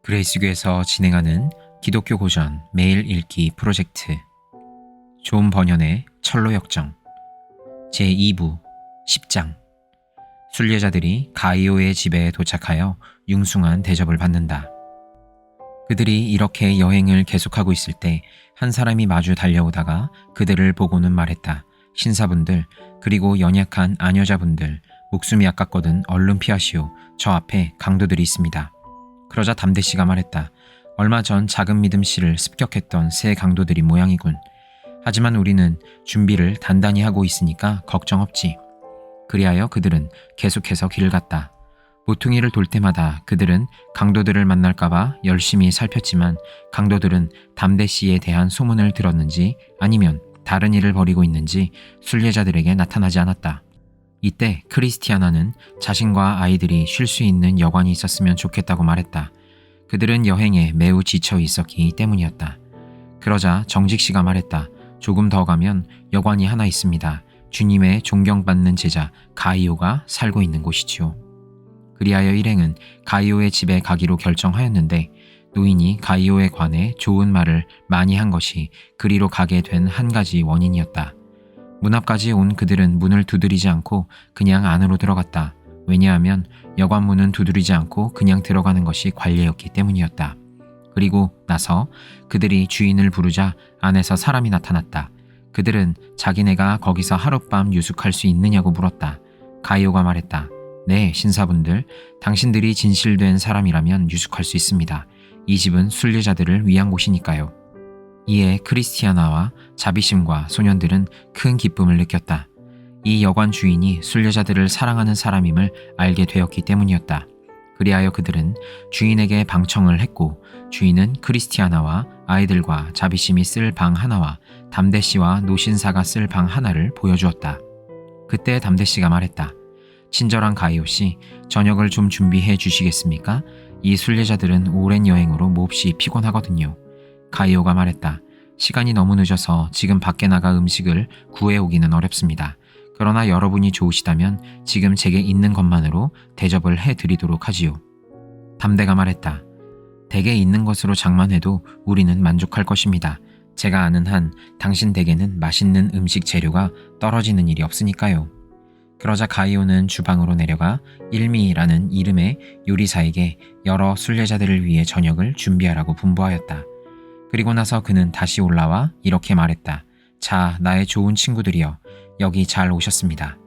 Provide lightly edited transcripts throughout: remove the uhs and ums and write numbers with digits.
그레이스교에서 진행하는 기독교 고전 매일 읽기 프로젝트 존 버년의 철로역정 제2부 10장 순례자들이 가이오의 집에 도착하여 융숭한 대접을 받는다. 그들이 이렇게 여행을 계속하고 있을 때 한 사람이 마주 달려오다가 그들을 보고는 말했다. 신사분들 그리고 연약한 아녀자분들 목숨이 아깝거든 얼른 피하시오. 저 앞에 강도들이 있습니다. 그러자 담대씨가 말했다. 얼마 전 작은 믿음씨를 습격했던 새 강도들이 모양이군. 하지만 우리는 준비를 단단히 하고 있으니까 걱정 없지. 그리하여 그들은 계속해서 길을 갔다. 모퉁이를 돌 때마다 그들은 강도들을 만날까봐 열심히 살폈지만 강도들은 담대씨에 대한 소문을 들었는지 아니면 다른 일을 벌이고 있는지 순례자들에게 나타나지 않았다. 이때 크리스티아나는 자신과 아이들이 쉴 수 있는 여관이 있었으면 좋겠다고 말했다. 그들은 여행에 매우 지쳐 있었기 때문이었다. 그러자 정직씨가 말했다. 조금 더 가면 여관이 하나 있습니다. 주님의 존경받는 제자 가이오가 살고 있는 곳이지요. 그리하여 일행은 가이오의 집에 가기로 결정하였는데 노인이 가이오에 관해 좋은 말을 많이 한 것이 그리로 가게 된 한 가지 원인이었다. 문 앞까지 온 그들은 문을 두드리지 않고 그냥 안으로 들어갔다. 왜냐하면 여관문은 두드리지 않고 그냥 들어가는 것이 관례였기 때문이었다. 그리고 나서 그들이 주인을 부르자 안에서 사람이 나타났다. 그들은 자기네가 거기서 하룻밤 유숙할 수 있느냐고 물었다. 가이오가 말했다. 네, 신사분들, 당신들이 진실된 사람이라면 유숙할 수 있습니다. 이 집은 순례자들을 위한 곳이니까요. 이에 크리스티아나와 자비심과 소년들은 큰 기쁨을 느꼈다. 이 여관 주인이 순례자들을 사랑하는 사람임을 알게 되었기 때문이었다. 그리하여 그들은 주인에게 방청을 했고 주인은 크리스티아나와 아이들과 자비심이 쓸 방 하나와 담대씨와 노신사가 쓸 방 하나를 보여주었다. 그때 담대씨가 말했다. 친절한 가이오씨, 저녁을 좀 준비해 주시겠습니까? 이 순례자들은 오랜 여행으로 몹시 피곤하거든요. 가이오가 말했다. 시간이 너무 늦어서 지금 밖에 나가 음식을 구해오기는 어렵습니다. 그러나 여러분이 좋으시다면 지금 제게 있는 것만으로 대접을 해드리도록 하지요. 담대가 말했다. 댁에 있는 것으로 장만해도 우리는 만족할 것입니다. 제가 아는 한 당신 댁에는 맛있는 음식 재료가 떨어지는 일이 없으니까요. 그러자 가이오는 주방으로 내려가 일미라는 이름의 요리사에게 여러 순례자들을 위해 저녁을 준비하라고 분부하였다. 그리고 나서 그는 다시 올라와 이렇게 말했다. 자, 나의 좋은 친구들이여, 여기 잘 오셨습니다.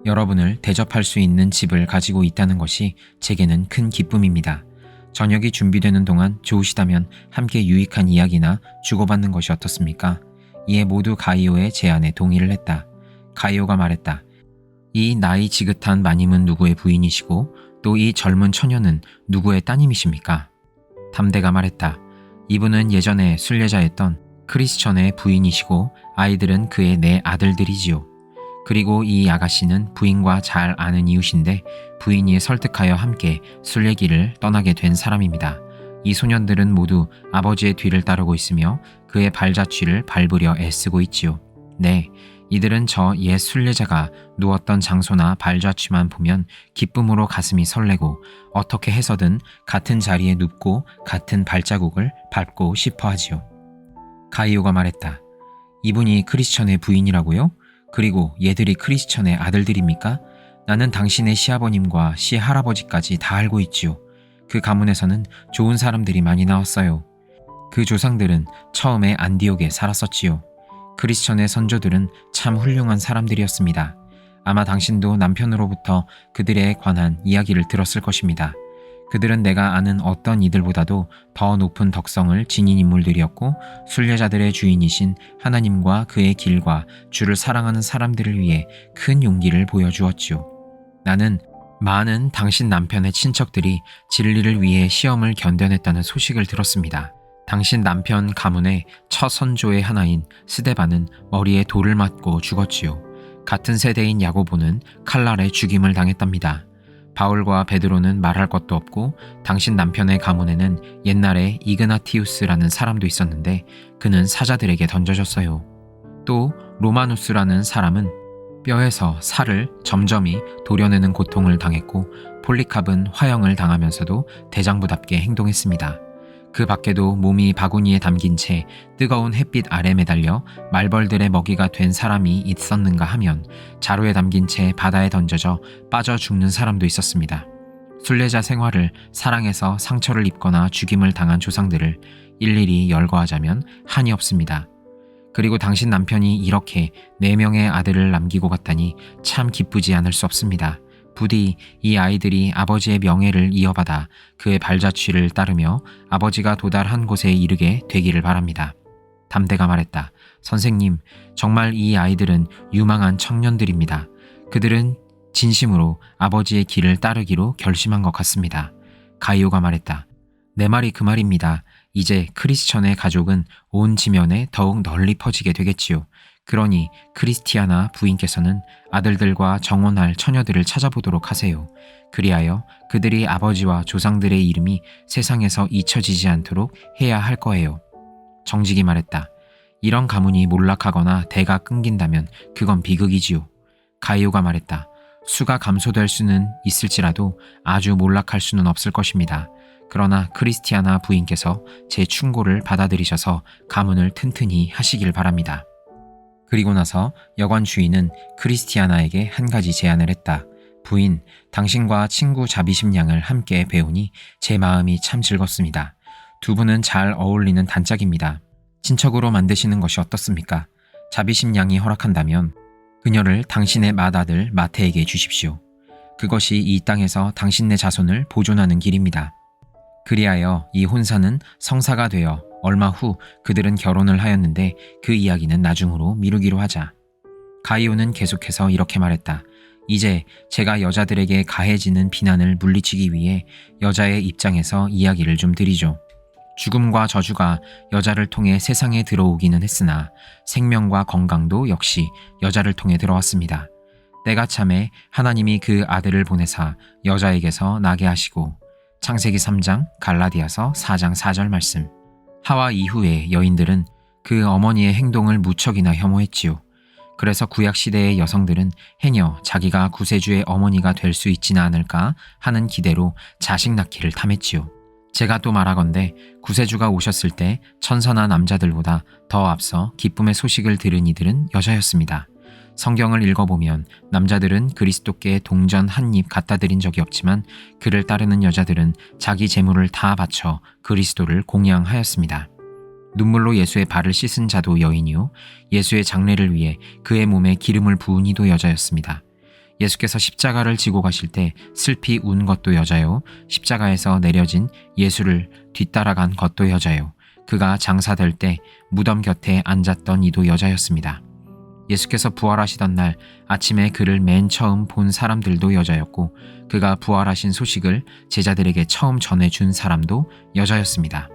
여러분을 대접할 수 있는 집을 가지고 있다는 것이 제게는 큰 기쁨입니다. 저녁이 준비되는 동안 좋으시다면 함께 유익한 이야기나 주고받는 것이 어떻습니까? 이에 모두 가이오의 제안에 동의를 했다. 가이오가 말했다. 이 나이 지긋한 마님은 누구의 부인이시고 또 이 젊은 처녀는 누구의 따님이십니까? 담대가 말했다. 이분은 예전에 순례자였던 크리스천의 부인이시고 아이들은 그의 네 아들들이지요. 그리고 이 아가씨는 부인과 잘 아는 이웃인데 부인이 설득하여 함께 순례길을 떠나게 된 사람입니다. 이 소년들은 모두 아버지의 뒤를 따르고 있으며 그의 발자취를 밟으려 애쓰고 있지요. 네, 이들은 저 옛 순례자가 누웠던 장소나 발자취만 보면 기쁨으로 가슴이 설레고 어떻게 해서든 같은 자리에 눕고 같은 발자국을 밟고 싶어 하지요. 가이오가 말했다. 이분이 크리스천의 부인이라고요? 그리고 얘들이 크리스천의 아들들입니까? 나는 당신의 시아버님과 시할아버지까지 다 알고 있지요. 그 가문에서는 좋은 사람들이 많이 나왔어요. 그 조상들은 처음에 안디옥에 살았었지요. 크리스천의 선조들은 참 훌륭한 사람들이었습니다. 아마 당신도 남편으로부터 그들에 관한 이야기를 들었을 것입니다. 그들은 내가 아는 어떤 이들보다도 더 높은 덕성을 지닌 인물들이었고 순례자들의 주인이신 하나님과 그의 길과 주를 사랑하는 사람들을 위해 큰 용기를 보여주었지요. 나는 많은 당신 남편의 친척들이 진리를 위해 시험을 견뎌냈다는 소식을 들었습니다. 당신 남편 가문의 첫 선조의 하나인 스데반은 머리에 돌을 맞고 죽었지요. 같은 세대인 야고보는 칼날에 죽임을 당했답니다. 바울과 베드로는 말할 것도 없고 당신 남편의 가문에는 옛날에 이그나티우스라는 사람도 있었는데 그는 사자들에게 던져졌어요. 또 로마누스라는 사람은 뼈에서 살을 점점이 도려내는 고통을 당했고 폴리캅은 화형을 당하면서도 대장부답게 행동했습니다. 그 밖에도 몸이 바구니에 담긴 채 뜨거운 햇빛 아래 매달려 말벌들의 먹이가 된 사람이 있었는가 하면 자루에 담긴 채 바다에 던져져 빠져 죽는 사람도 있었습니다. 순례자 생활을 사랑해서 상처를 입거나 죽임을 당한 조상들을 일일이 열거하자면 한이 없습니다. 그리고 당신 남편이 이렇게 4명의 아들을 남기고 갔다니 참 기쁘지 않을 수 없습니다. 부디 이 아이들이 아버지의 명예를 이어받아 그의 발자취를 따르며 아버지가 도달한 곳에 이르게 되기를 바랍니다. 담대가 말했다. 선생님, 정말 이 아이들은 유망한 청년들입니다. 그들은 진심으로 아버지의 길을 따르기로 결심한 것 같습니다. 가이오가 말했다. 내 말이 그 말입니다. 이제 크리스천의 가족은 온 지면에 더욱 널리 퍼지게 되겠지요. 그러니 크리스티아나 부인께서는 아들들과 정혼할 처녀들을 찾아보도록 하세요. 그리하여 그들이 아버지와 조상들의 이름이 세상에서 잊혀지지 않도록 해야 할 거예요. 정직이 말했다. 이런 가문이 몰락하거나 대가 끊긴다면 그건 비극이지요. 가이오가 말했다. 수가 감소될 수는 있을지라도 아주 몰락할 수는 없을 것입니다. 그러나 크리스티아나 부인께서 제 충고를 받아들이셔서 가문을 튼튼히 하시길 바랍니다. 그리고 나서 여관 주인은 크리스티아나에게 한 가지 제안을 했다. 부인, 당신과 친구 자비심 양을 함께 배우니 제 마음이 참 즐겁습니다. 두 분은 잘 어울리는 단짝입니다. 친척으로 만드시는 것이 어떻습니까? 자비심 양이 허락한다면 그녀를 당신의 맏아들 마테에게 주십시오. 그것이 이 땅에서 당신네 자손을 보존하는 길입니다. 그리하여 이 혼사는 성사가 되어 얼마 후 그들은 결혼을 하였는데 그 이야기는 나중으로 미루기로 하자. 가이오는 계속해서 이렇게 말했다. 이제 제가 여자들에게 가해지는 비난을 물리치기 위해 여자의 입장에서 이야기를 좀 드리죠. 죽음과 저주가 여자를 통해 세상에 들어오기는 했으나 생명과 건강도 역시 여자를 통해 들어왔습니다. 때가 참에 하나님이 그 아들을 보내사 여자에게서 나게 하시고 창세기 3장, 갈라디아서 4장 4절 말씀. 하와 이후에 여인들은 그 어머니의 행동을 무척이나 혐오했지요. 그래서 구약시대의 여성들은 행여 자기가 구세주의 어머니가 될 수 있지는 않을까 하는 기대로 자식 낳기를 탐했지요. 제가 또 말하건대 구세주가 오셨을 때 천선한 남자들보다 더 앞서 기쁨의 소식을 들은 이들은 여자였습니다. 성경을 읽어보면 남자들은 그리스도께 동전 한 입 갖다 드린 적이 없지만 그를 따르는 여자들은 자기 재물을 다 바쳐 그리스도를 공양하였습니다. 눈물로 예수의 발을 씻은 자도 여인이요 예수의 장례를 위해 그의 몸에 기름을 부은 이도 여자였습니다. 예수께서 십자가를 지고 가실 때 슬피 운 것도 여자요 십자가에서 내려진 예수를 뒤따라간 것도 여자요 그가 장사될 때 무덤 곁에 앉았던 이도 여자였습니다. 예수께서 부활하시던 날 아침에 그를 맨 처음 본 사람들도 여자였고 그가 부활하신 소식을 제자들에게 처음 전해준 사람도 여자였습니다.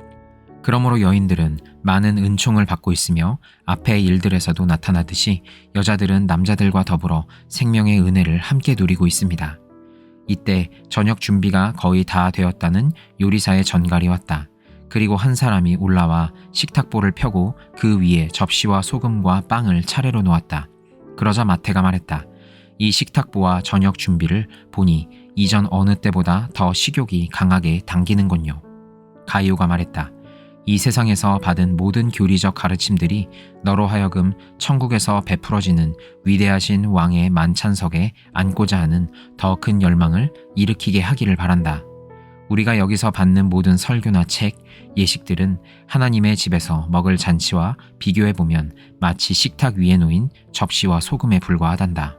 그러므로 여인들은 많은 은총을 받고 있으며 앞의 일들에서도 나타나듯이 여자들은 남자들과 더불어 생명의 은혜를 함께 누리고 있습니다. 이때 저녁 준비가 거의 다 되었다는 요리사의 전갈이 왔다. 그리고 한 사람이 올라와 식탁보를 펴고 그 위에 접시와 소금과 빵을 차례로 놓았다. 그러자 마태가 말했다. 이 식탁보와 저녁 준비를 보니 이전 어느 때보다 더 식욕이 강하게 당기는군요. 가이오가 말했다. 이 세상에서 받은 모든 교리적 가르침들이 너로 하여금 천국에서 베풀어지는 위대하신 왕의 만찬석에 앉고자 하는 더 큰 열망을 일으키게 하기를 바란다. 우리가 여기서 받는 모든 설교나 책, 예식들은 하나님의 집에서 먹을 잔치와 비교해보면 마치 식탁 위에 놓인 접시와 소금에 불과하단다.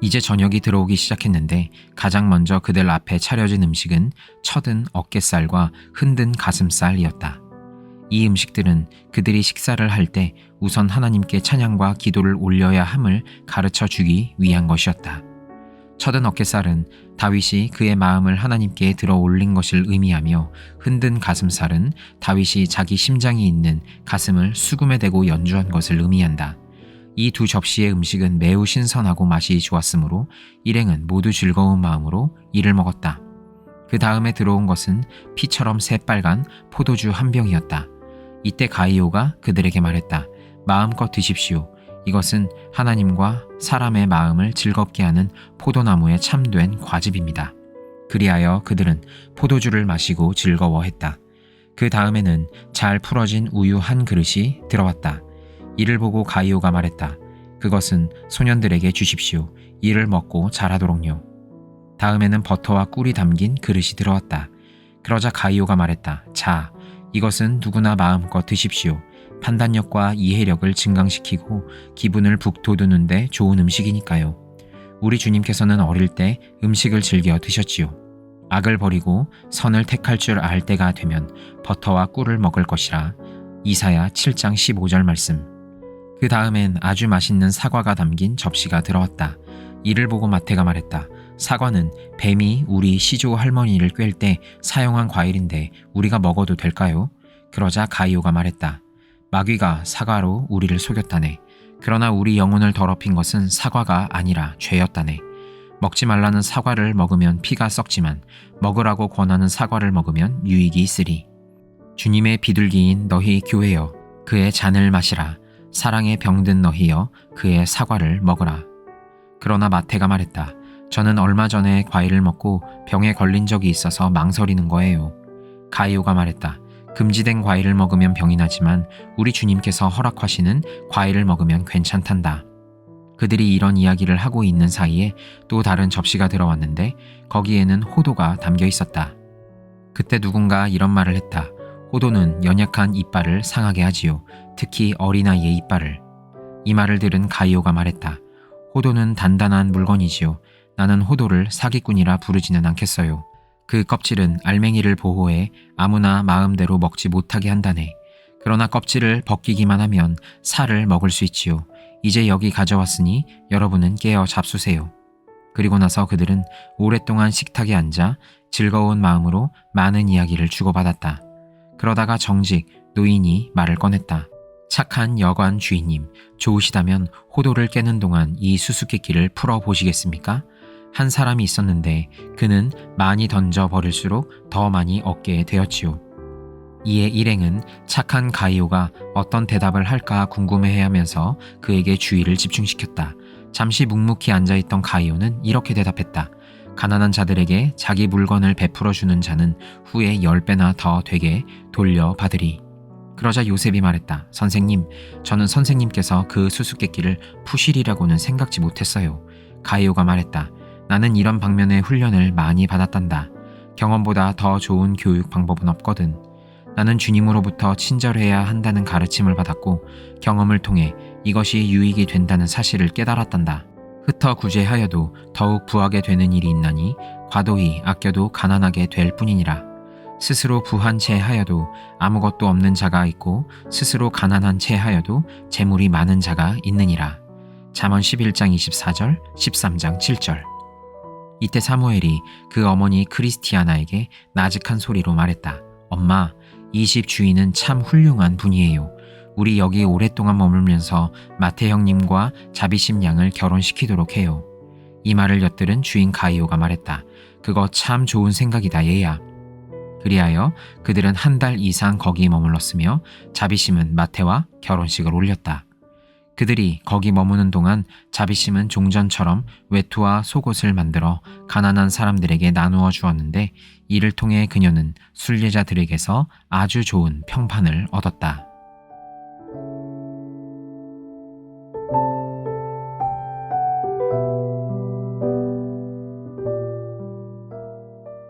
이제 저녁이 들어오기 시작했는데 가장 먼저 그들 앞에 차려진 음식은 처든 어깨살과 흔든 가슴살이었다. 이 음식들은 그들이 식사를 할 때 우선 하나님께 찬양과 기도를 올려야 함을 가르쳐 주기 위한 것이었다. 처든 어깨살은 다윗이 그의 마음을 하나님께 들어 올린 것을 의미하며 흔든 가슴살은 다윗이 자기 심장이 있는 가슴을 수금에 대고 연주한 것을 의미한다. 이 두 접시의 음식은 매우 신선하고 맛이 좋았으므로 일행은 모두 즐거운 마음으로 이를 먹었다. 그 다음에 들어온 것은 피처럼 새빨간 포도주 한 병이었다. 이때 가이오가 그들에게 말했다. 마음껏 드십시오. 이것은 하나님과 사람의 마음을 즐겁게 하는 포도나무에 참된 과즙입니다. 그리하여 그들은 포도주를 마시고 즐거워했다. 그 다음에는 잘 풀어진 우유 한 그릇이 들어왔다. 이를 보고 가이오가 말했다. 그것은 소년들에게 주십시오. 이를 먹고 자라도록요. 다음에는 버터와 꿀이 담긴 그릇이 들어왔다. 그러자 가이오가 말했다. 자, 이것은 누구나 마음껏 드십시오. 판단력과 이해력을 증강시키고 기분을 북돋우는데 좋은 음식이니까요. 우리 주님께서는 어릴 때 음식을 즐겨 드셨지요. 악을 버리고 선을 택할 줄 알 때가 되면 버터와 꿀을 먹을 것이라. 이사야 7장 15절 말씀. 그 다음엔 아주 맛있는 사과가 담긴 접시가 들어왔다. 이를 보고 마태가 말했다. 사과는 뱀이 우리 시조 할머니를 꿰을 때 사용한 과일인데 우리가 먹어도 될까요? 그러자 가이오가 말했다. 마귀가 사과로 우리를 속였다네. 그러나 우리 영혼을 더럽힌 것은 사과가 아니라 죄였다네. 먹지 말라는 사과를 먹으면 피가 썩지만 먹으라고 권하는 사과를 먹으면 유익이 있으리. 주님의 비둘기인 너희 교회여, 그의 잔을 마시라. 사랑에 병든 너희여, 그의 사과를 먹으라. 그러나 마태가 말했다. 저는 얼마 전에 과일을 먹고 병에 걸린 적이 있어서 망설이는 거예요. 가이오가 말했다. 금지된 과일을 먹으면 병이 나지만 우리 주님께서 허락하시는 과일을 먹으면 괜찮단다. 그들이 이런 이야기를 하고 있는 사이에 또 다른 접시가 들어왔는데 거기에는 호도가 담겨 있었다. 그때 누군가 이런 말을 했다. 호도는 연약한 이빨을 상하게 하지요. 특히 어린아이의 이빨을. 이 말을 들은 가이오가 말했다. 호도는 단단한 물건이지요. 나는 호도를 사기꾼이라 부르지는 않겠어요. 그 껍질은 알맹이를 보호해 아무나 마음대로 먹지 못하게 한다네. 그러나 껍질을 벗기기만 하면 살을 먹을 수 있지요. 이제 여기 가져왔으니 여러분은 깨어 잡수세요. 그리고 나서 그들은 오랫동안 식탁에 앉아 즐거운 마음으로 많은 이야기를 주고받았다. 그러다가 정직 노인이 말을 꺼냈다. 착한 여관 주인님, 좋으시다면 호도를 깨는 동안 이 수수께끼를 풀어보시겠습니까? 한 사람이 있었는데 그는 많이 던져 버릴수록 더 많이 얻게 되었지요. 이에 일행은 착한 가이오가 어떤 대답을 할까 궁금해하면서 그에게 주의를 집중시켰다. 잠시 묵묵히 앉아있던 가이오는 이렇게 대답했다. 가난한 자들에게 자기 물건을 베풀어주는 자는 후에 10배나 더 되게 돌려받으리. 그러자 요셉이 말했다. 선생님, 저는 선생님께서 그 수수께끼를 푸시리라고는 생각지 못했어요. 가이오가 말했다. 나는 이런 방면의 훈련을 많이 받았단다. 경험보다 더 좋은 교육 방법은 없거든. 나는 주님으로부터 친절해야 한다는 가르침을 받았고 경험을 통해 이것이 유익이 된다는 사실을 깨달았단다. 흩어 구제하여도 더욱 부하게 되는 일이 있나니 과도히 아껴도 가난하게 될 뿐이니라. 스스로 부한 채 하여도 아무것도 없는 자가 있고 스스로 가난한 채 하여도 재물이 많은 자가 있느니라. 잠언 11장 24절, 13장 7절. 이때 사무엘이 그 어머니 크리스티아나에게 나직한 소리로 말했다. 엄마, 이 집 주인은 참 훌륭한 분이에요. 우리 여기 오랫동안 머물면서 마태 형님과 자비심 양을 결혼시키도록 해요. 이 말을 엿들은 주인 가이오가 말했다. 그거 참 좋은 생각이다 얘야. 그리하여 그들은 한 달 이상 거기 머물렀으며 자비심은 마태와 결혼식을 올렸다. 그들이 거기 머무는 동안 자비심은 종전처럼 외투와 속옷을 만들어 가난한 사람들에게 나누어 주었는데 이를 통해 그녀는 순례자들에게서 아주 좋은 평판을 얻었다.